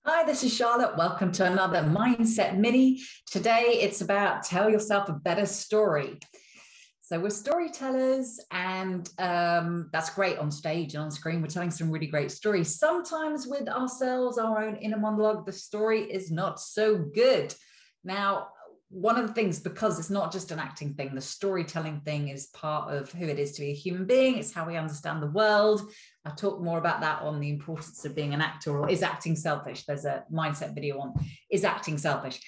Hi, this is Charlotte. Welcome to another Mindset Mini. Today it's about tell yourself a better story. So we're storytellers, and that's great on stage and on screen. We're telling some really great stories. Sometimes with ourselves, our own inner monologue, the story is not so good. Now, one of the things, because it's not just an acting thing, the storytelling thing is part of who it is to be a human being. It's how we understand the world. I'll talk more about that on the importance of being an actor, or is acting selfish? There's a mindset video on is acting selfish,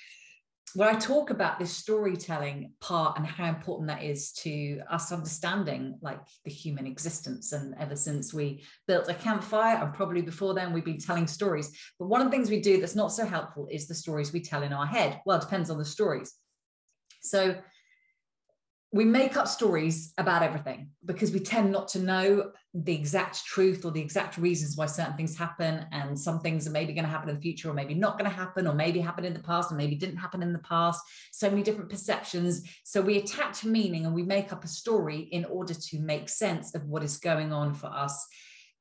where I talk about this storytelling part and how important that is to us understanding like the human existence. And ever since we built a campfire, and probably before then, we've been telling stories. But one of the things we do that's not so helpful is the stories we tell in our head. Well, it depends on the stories. So we make up stories about everything because we tend not to know the exact truth or the exact reasons why certain things happen. And some things are maybe going to happen in the future, or maybe not going to happen, or maybe happened in the past, and maybe didn't happen in the past. So many different perceptions. So we attach meaning and we make up a story in order to make sense of what is going on for us,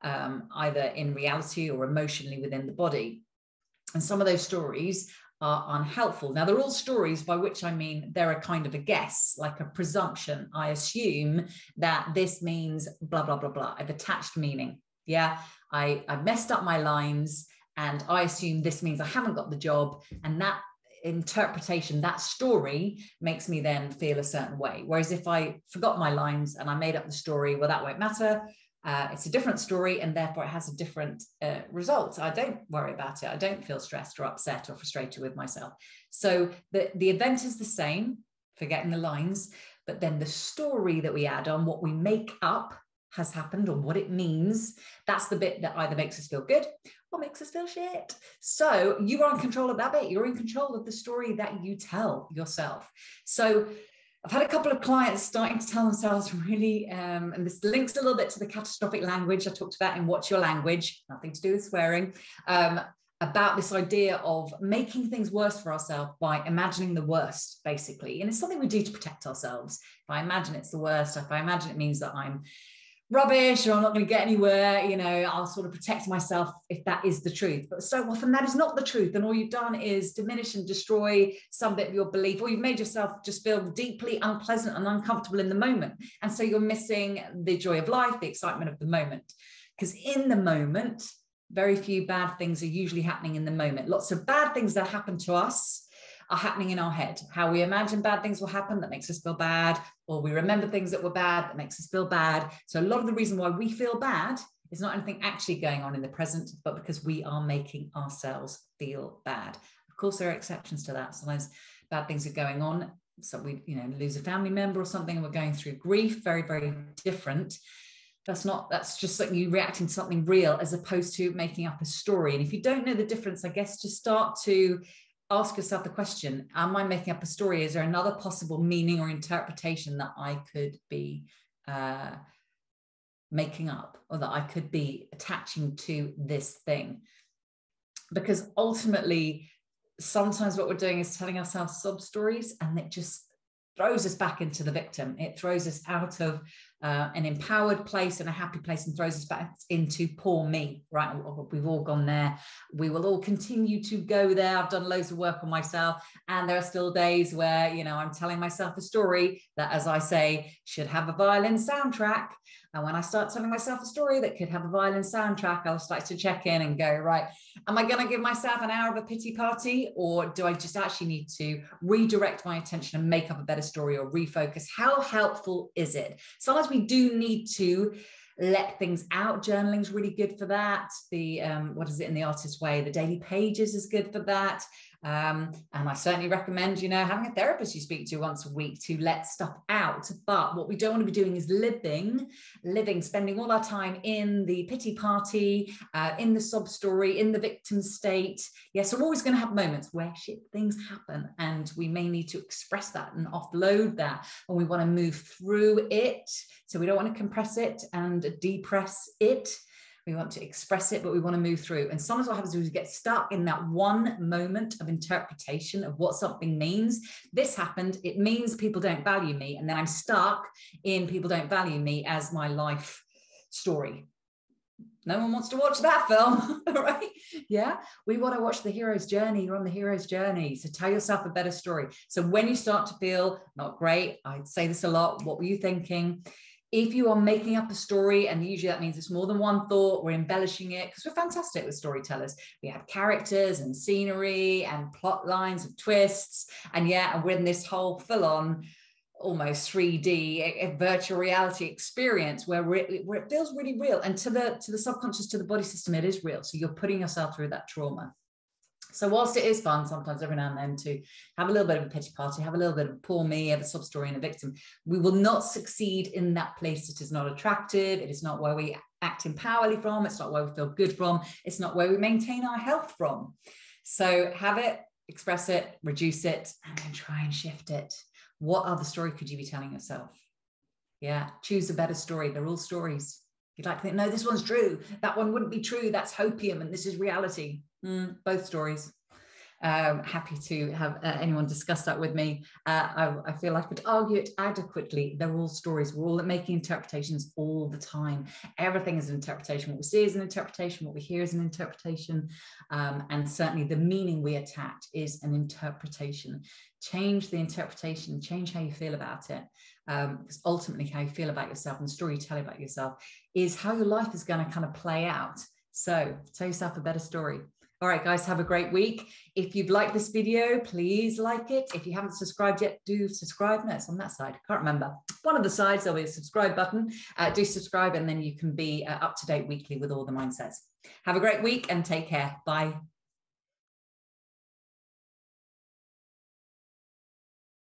either in reality or emotionally within the body. And some of those stories are unhelpful. Now, they're all stories, by which I mean they're a kind of a guess, like a presumption. I assume that this means blah, blah, blah, blah. I've attached meaning. Yeah, I messed up my lines, and I assume this means I haven't got the job. And that interpretation, that story, makes me then feel a certain way. Whereas if I forgot my lines and I made up the story, well, that won't matter. It's a different story, and therefore it has a different result. I don't worry about it. I don't feel stressed or upset or frustrated with myself. So the event is the same, forgetting the lines, but then the story that we add on, what we make up has happened or what it means, that's the bit that either makes us feel good or makes us feel shit. So you are in control of that bit. You're in control of the story that you tell yourself. So I've had a couple of clients starting to tell themselves really, and this links a little bit to the catastrophic language I talked about in What's Your Language, nothing to do with swearing, about this idea of making things worse for ourselves by imagining the worst, basically. And it's something we do to protect ourselves. If I imagine it's the worst, if I imagine it means that I'm rubbish or I'm not going to get anywhere, I'll sort of protect myself if that is the truth. But so often that is not the truth. And all you've done is diminish and destroy some bit of your belief, or you've made yourself just feel deeply unpleasant and uncomfortable in the moment. And so you're missing the joy of life, the excitement of the moment. Because in the moment, very few bad things are usually happening in the moment. Lots of bad things that happen to us are happening in our head. How we imagine bad things will happen, that makes us feel bad, or we remember things that were bad, that makes us feel bad. So a lot of the reason why we feel bad is not anything actually going on in the present, but because we are making ourselves feel bad. Of course, there are exceptions to that. Sometimes bad things are going on. So we, lose a family member or something, and we're going through grief. Very, very different. That's just like you reacting to something real as opposed to making up a story. And if you don't know the difference, I guess just start to ask yourself the question, am I making up a story? Is there another possible meaning or interpretation that I could be making up, or that I could be attaching to this thing? Because ultimately, sometimes what we're doing is telling ourselves sob stories, and it just throws us back into the victim. It throws us out of an empowered place and a happy place, and throws us back into poor me, right? We've all gone there. We will all continue to go there. I've done loads of work on myself, and there are still days where, I'm telling myself a story that, as I say, should have a violin soundtrack. And when I start telling myself a story that could have a violin soundtrack, I'll start to check in and go, right, am I going to give myself an hour of a pity party, or do I just actually need to redirect my attention and make up a better story or refocus? How helpful is it? Sometimes we do need to let things out. Journaling's really good for that. The what is it in the artist way? The daily pages is good for that. And I certainly recommend, having a therapist you speak to once a week to let stuff out. But what we don't want to be doing is living, spending all our time in the pity party, in the sob story, in the victim state. Yes, we're always going to have moments where shit things happen, and we may need to express that and offload that, and we want to move through it. So we don't want to compress it and depress it. We want to express it, but we want to move through. And sometimes what happens is we get stuck in that one moment of interpretation of what something means. This happened, it means people don't value me. And then I'm stuck in people don't value me as my life story. No one wants to watch that film, right? Yeah, we want to watch the hero's journey. You're on the hero's journey. So tell yourself a better story. So when you start to feel not great, I say this a lot, what were you thinking? If you are making up a story, and usually that means it's more than one thought, we're embellishing it, because we're fantastic with storytellers. We have characters and scenery and plot lines and twists. And yeah, and we're in this whole full-on almost 3D virtual reality experience where it feels really real, and to the subconscious, to the body system, it is real. So you're putting yourself through that trauma. So whilst it is fun sometimes every now and then to have a little bit of a pity party, have a little bit of poor me, have a sub story and a victim, we will not succeed in that place. It is not attractive. It is not where we act empowerly from. It's not where we feel good from. It's not where we maintain our health from. So have it, express it, reduce it, and then try and shift it. What other story could you be telling yourself? Yeah, choose a better story. They're all stories. You'd like to think, no, this one's true. That one wouldn't be true. That's hopium and this is reality. Both stories. Happy to have anyone discuss that with me. I feel I could argue it adequately. They're all stories. We're all making interpretations all the time. Everything is an interpretation. What we see is an interpretation. What we hear is an interpretation. And certainly the meaning we attach is an interpretation. Change the interpretation, change how you feel about it. Because ultimately how you feel about yourself and the story you tell about yourself is how your life is going to kind of play out. So tell yourself a better story. All right, guys, have a great week. If you've liked this video, please like it. If you haven't subscribed yet, do subscribe. No, it's on that side. I can't remember. One of the sides, there'll be a subscribe button. Do subscribe, and then you can be up to date weekly with all the mindsets. Have a great week and take care. Bye.